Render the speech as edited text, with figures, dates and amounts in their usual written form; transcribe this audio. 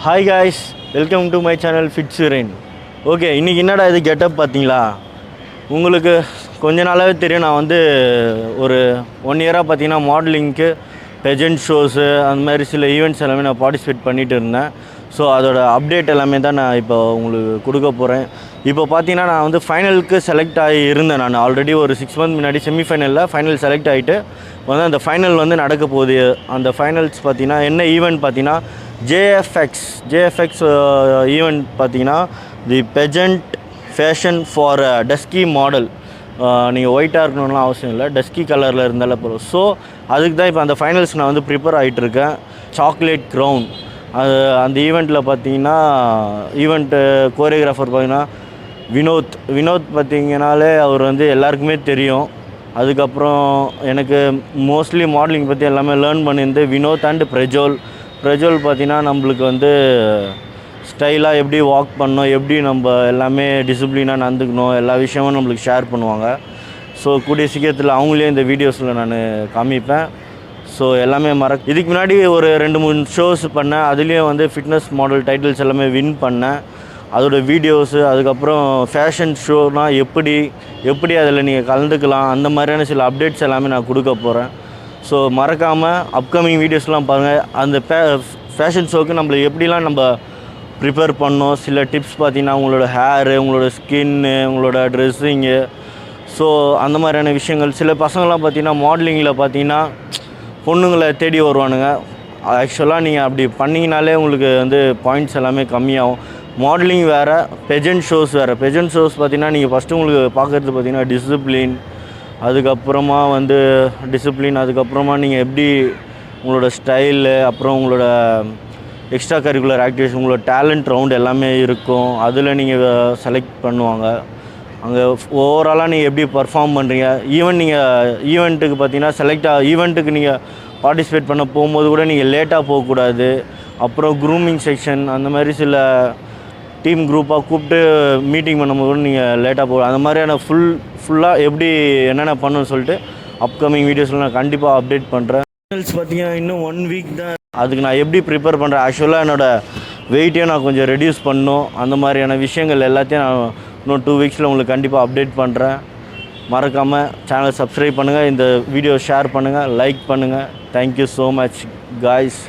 Hi guys, welcome to my channel ஃபிட்ஸுரேன். Okay, இன்றைக்கி என்னடா இது கெட்டப் பார்த்தீங்களா? உங்களுக்கு கொஞ்ச நாளாகவே தெரியும். நான் வந்து ஒரு 1 இயராக பார்த்தீங்கன்னா மாடலிங்க்கு, பெஜெண்ட் ஷோஸு அந்த மாதிரி சில ஈவெண்ட்ஸ் எல்லாமே நான் பார்ட்டிசிபேட் பண்ணிகிட்டு இருந்தேன். ஸோ அதோட அப்டேட் எல்லாமே தான் நான் இப்போ உங்களுக்கு கொடுக்க போகிறேன். இப்போ பார்த்தீங்கன்னா நான் வந்து ஃபைனலுக்கு செலக்ட் ஆகி இருந்தேன். நான் ஆல்ரெடி ஒரு 6 மந்த் முன்னாடி செமிஃபைனலில் ஃபைனல் செலக்ட் ஆகிட்டு வந்து அந்த ஃபைனல் வந்து நடக்க போகுது. அந்த ஃபைனல்ஸ் பார்த்தீங்கன்னா என்ன ஈவெண்ட் பார்த்தீங்கன்னா ஜேஎஃப்எக்ஸ் ஈவெண்ட் பார்த்தீங்கன்னா தி பெஜெண்ட் ஃபேஷன் ஃபார் டஸ்கி மாடல். நீங்கள் ஒயிட்டாக இருக்கணும்லாம் அவசியம் இல்லை, டஸ்கி கலரில் இருந்தாலே போதும். ஸோ அதுக்கு தான் இப்போ அந்த ஃபைனல்ஸ் நான் வந்து ப்ரிப்பேர் ஆகிட்டுருக்கேன். சாக்லேட் க்ரௌன் அது அந்த ஈவெண்ட்டில் பார்த்தீங்கன்னா ஈவெண்ட்டு கோரியோகிராஃபர் பார்த்தீங்கன்னா வினோத் பார்த்தீங்கனாலே அவர் வந்து எல்லாருக்குமே தெரியும். அதுக்கப்புறம் எனக்கு மோஸ்ட்லி மாடலிங் பற்றி எல்லாமே லேர்ன் பண்ணியிருந்து வினோத் அண்ட் பிரஜோல் பார்த்தீங்கன்னா நம்மளுக்கு வந்து ஸ்டைலாக எப்படி வாக் பண்ணணும், எப்படி நம்ம எல்லாமே டிசிப்ளினாக நடந்துக்கணும், எல்லா விஷயமும் நம்மளுக்கு ஷேர் பண்ணுவாங்க. ஸோ கூடிய சீக்கிரத்தில் அவங்களே இந்த வீடியோஸில் நான் காமிப்பேன். ஸோ எல்லாமே இதுக்கு முன்னாடி ஒரு 2-3 ஷோஸ் பண்ணேன். அதுலேயும் வந்து ஃபிட்னஸ் மாடல் டைட்டில்ஸ் எல்லாமே வின் பண்ணேன். அதோட வீடியோஸு, அதுக்கப்புறம் ஃபேஷன் ஷோனால் எப்படி அதில் நீங்கள் கலந்துக்கலாம், அந்த மாதிரியான சில அப்டேட்ஸ் எல்லாமே நான் கொடுக்க போகிறேன். ஸோ மறக்காமல் அப்கமிங் வீடியோஸ்லாம் பாருங்கள். அந்த ஃபேஷன் ஷோக்கு நம்மளை எப்படிலாம் நம்ம ப்ரிப்பேர் பண்ணோம், சில டிப்ஸ் பார்த்தீங்கன்னா உங்களோட ஹேரு, உங்களோட ஸ்கின்னு, உங்களோட ட்ரெஸ்ஸிங்கு, ஸோ அந்த மாதிரியான விஷயங்கள். சில பசங்கள்லாம் பார்த்தீங்கன்னா மாடலிங்கில் பார்த்தீங்கன்னா பொண்ணுங்களை தேடி வருவானுங்க. ஆக்சுவலாக நீங்கள் அப்படி பண்ணிங்கனாலே உங்களுக்கு வந்து பாயிண்ட்ஸ் எல்லாமே கம்மியாகும். மாடலிங் வேறு, பெஜெண்ட் ஷோஸ் வேறு. பெஜெண்ட் ஷோஸ் பார்த்தீங்கன்னா நீங்கள் ஃபஸ்ட்டு உங்களுக்கு பார்க்குறது பார்த்தீங்கன்னா டிசிப்ளின், அதுக்கப்புறமா வந்து அதுக்கப்புறமா நீங்கள் எப்படி உங்களோட ஸ்டைலு, அப்புறம் உங்களோட எக்ஸ்ட்ரா கரிக்குலர் ஆக்டிவிட்டிஸ், உங்களோட டேலண்ட் ரவுண்ட் எல்லாமே இருக்கும். அதில் நீங்கள் செலக்ட் பண்ணுவாங்க. அங்கே ஓவராலாக நீங்கள் எப்படி பர்ஃபார்ம் பண்ணுறீங்க. ஈவெண்ட்டுக்கு பார்த்தீங்கன்னா ஈவெண்ட்டுக்கு நீங்கள் பார்ட்டிசிபேட் பண்ண போகும்போது கூட நீங்கள் லேட்டாக போகக்கூடாது. அப்புறம் க்ரூமிங் செக்ஷன் அந்த மாதிரி சில டீம் குரூப்பாக கூப்பிட்டு மீட்டிங் பண்ணும்போது கூட நீங்கள் லேட்டாக போகலாம். அந்த மாதிரியான ஃபுல்லாக எப்படி என்னென்ன பண்ணணும்னு சொல்லிட்டு அப்கமிங் வீடியோஸில் நான் கண்டிப்பாக அப்டேட் பண்ணுறேன். பார்த்தீங்கன்னா இன்னும் 1 வீக் தான். அதுக்கு நான் எப்படி ப்ரிப்பேர் பண்ணுறேன், ஆக்சுவலாக என்னோடய வெயிட்டையும் நான் கொஞ்சம் ரெடியூஸ் பண்ணணும். அந்த மாதிரியான விஷயங்கள் எல்லாத்தையும் நான் இன்னும் 2 வீக்ஸில் உங்களுக்கு கண்டிப்பாக அப்டேட் பண்ணுறேன். மறக்காமல் சேனலை சப்ஸ்கிரைப் பண்ணுங்கள், இந்த வீடியோ ஷேர் பண்ணுங்கள், லைக் பண்ணுங்கள். Thank you so much guys.